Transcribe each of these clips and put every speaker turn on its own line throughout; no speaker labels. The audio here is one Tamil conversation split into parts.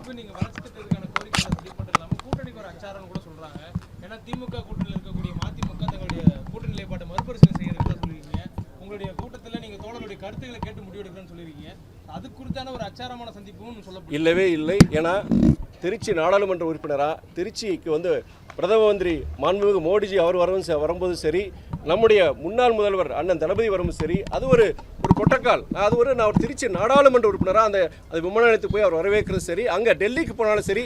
இப்போ நீங்க வளர்ச்சி திட்டத்துக்கான கோரிக்கைகளை மட்டும் இல்லாமல் கூட்டணிக்கு ஒரு அச்சாரம் கூட சொல்றாங்க. ஏன்னா திமுக கூட்டணியில் இருக்கக்கூடிய மதிமுக தங்களுடைய கூட்டணி நிலைப்பாட்டை மறுபரிசீலனை செய்யறதுன்னு சொல்லியிருக்கீங்க. உங்களுடைய கூட்டத்தில் நீங்க தோழருடைய கருத்துக்களை கேட்டு முடிவெடுக்கிறேன்னு சொல்லியிருக்கீங்க. அது குறித்தான ஒரு அச்சாரமான சந்திப்பும் சொல்லப்படும்.
இல்லவே இல்லை. ஏன்னா திருச்சி நாடாளுமன்ற உறுப்பினராக திருச்சிக்கு வந்து பிரதம மந்திரி மாண்புமிகு மோடிஜி அவர் வரும்போது சரி, நம்முடைய முன்னாள் முதல்வர் அண்ணன் தளபதி வரும்போது சரி, அது ஒரு கொட்டக்கால். நான் ஒரு திருச்சி நாடாளுமன்ற உறுப்பினராக அது விமான நிலையத்துக்கு போய் அவர் வரவேற்கிறது சரி, அங்கே டெல்லிக்கு போனாலும் சரி,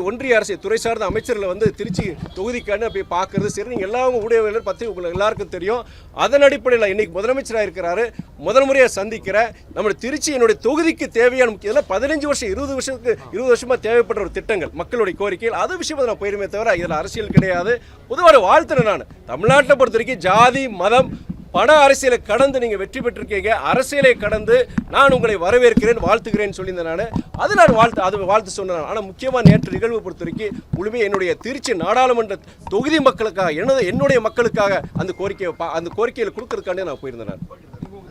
ஒன்றிய அரசு துறை சார்ந்த அமைச்சர்களை வந்து திருச்சி தொகுதிக்கான போய் பார்க்கறது சரி, நீங்கள் எல்லாரும் ஊடகவியலர் பற்றி உங்களுக்கு எல்லாருக்கும் தெரியும். அதன் அடிப்படையில் இன்னைக்கு முதலமைச்சராக இருக்கிறாரு, முதல் முறையாக சந்திக்கிற நம்ம திருச்சி என்னுடைய தொகுதிக்கு தேவையான முக்கியம் 15 வருஷம் 20 வருஷமாக தேவைப்படுற ஒரு திட்டங்கள் மக்களுடைய கோரிக்கைகள் அது விஷயத்தை நான் போயிருமே தவிர இதில் அரசியல் கிடையாது. பொதுவாக வாழ்த்துறேன். நான் தமிழ்நாட்டை பொறுத்த வரைக்கும் ஜாதி மதம் பண அரசியலை கடந்து நீங்கள் வெற்றி பெற்றிருக்கீங்க. அரசியலை கடந்து நான் உங்களை வரவேற்கிறேன், வாழ்த்துகிறேன் சொல்லியிருந்தேன். நான் வாழ்த்து சொன்னேன். ஆனால் முக்கியமாக நேற்று நிகழ்வு பொறுத்த வரைக்கும் முழுமையாக என்னுடைய திருச்சி நாடாளுமன்ற தொகுதி மக்களுக்காக என்னுடைய மக்களுக்காக அந்த கோரிக்கையில் கொடுக்கறதுக்காண்டி நான் போயிருந்தேன்.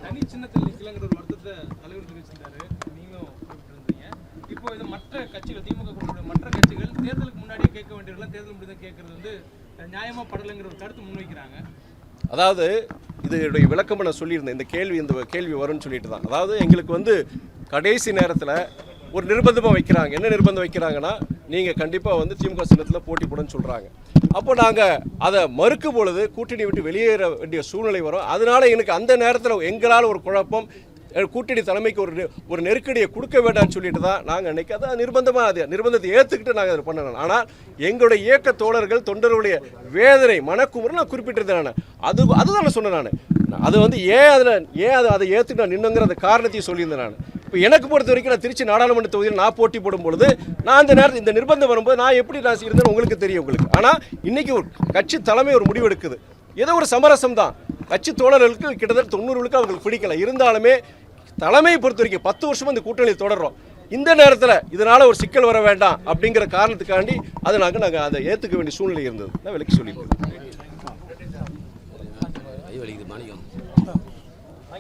தனி சின்னத்தில் நிற்கலங்கிற ஒரு வருத்தத்தை தலைவர் தெரிவிச்சிருந்தாரு, நீங்களும் குறிப்பிட்டிருந்தீங்க. இப்போ இது மற்ற கட்சிகள் திமுக மற்ற கட்சிகள் தேர்தலுக்கு முன்னாடியே கேட்க வேண்டியவர்கள் தேர்தல் முடிதான் கேட்கறது வந்து நியாயமா படலைங்கிற ஒரு கருத்து முன்வைக்கிறாங்க.
அதாவது இதனுடைய விளக்கம் நான் சொல்லியிருந்தேன். இந்த கேள்வி வரும்னு சொல்லிட்டு தான். அதாவது எங்களுக்கு வந்து கடைசி நேரத்தில் ஒரு நிர்பந்தமாக வைக்கிறாங்க. என்ன நிர்பந்தம் வைக்கிறாங்கன்னா, நீங்கள் கண்டிப்பாக வந்து திமுக சின்னத்தில் போட்டி போடணும்னு சொல்கிறாங்க. அப்போ நாங்கள் அதை மறுக்கும் பொழுது கூட்டணி விட்டு வெளியேற வேண்டிய சூழ்நிலை வரும். அதனால எனக்கு அந்த நேரத்தில் எங்களால் ஒரு குழப்பம், கூட்டணி தலைமைக்கு ஒரு நெருக்கடியை கொடுக்க வேண்டாம்னு சொல்லிட்டு தான் நாங்கள் அன்றைக்கி அதை நிர்பந்தத்தை ஏற்றுக்கிட்டு நாங்கள் அதை பண்ணணும். ஆனால் எங்களுடைய இயக்க தோழர்கள் தொண்டர்களுடைய வேதனை மனக்குமுறை நான் குறிப்பிட்டிருந்தேன். அதுதான் நான் சொன்னேன். அது வந்து அதை ஏற்றுட்டு நான் நின்னுங்கிற அந்த காரணத்தையும் சொல்லியிருந்தேன். நான் இப்போ எனக்கு பொறுத்த வரைக்கும் நான் திருச்சி நாடாளுமன்ற தொகுதியில் நான் போட்டி போடும் பொழுது நான் அந்த நேரத்தில் இந்த நிர்பந்தம் வரும்போது நான் எப்படி இருந்தேன்னு உங்களுக்கு தெரியும் உங்களுக்கு. ஆனால் இன்றைக்கி ஒரு கட்சி தலைமை ஒரு முடிவு எடுக்குது. ஏதோ ஒரு சமரசம் தான். கட்சி தோழர்களுக்கு கிட்டத்தட்ட 90% அவங்களுக்கு பிடிக்கல. இருந்தாலுமே தலைமையை பொறுத்த வரைக்கும் 10 வருஷமா இந்த கூட்டணியில் தொடர்றோம். இந்த நேரத்தில் இதனால் ஒரு சிக்கல் வர வேண்டாம் அப்படிங்கிற காரணத்துக்காண்டி அதை நாங்கள் அதை ஏற்றுக்க வேண்டிய சூழ்நிலை இருந்தது. நான் விலக்கி சொல்லியிருக்கேன்.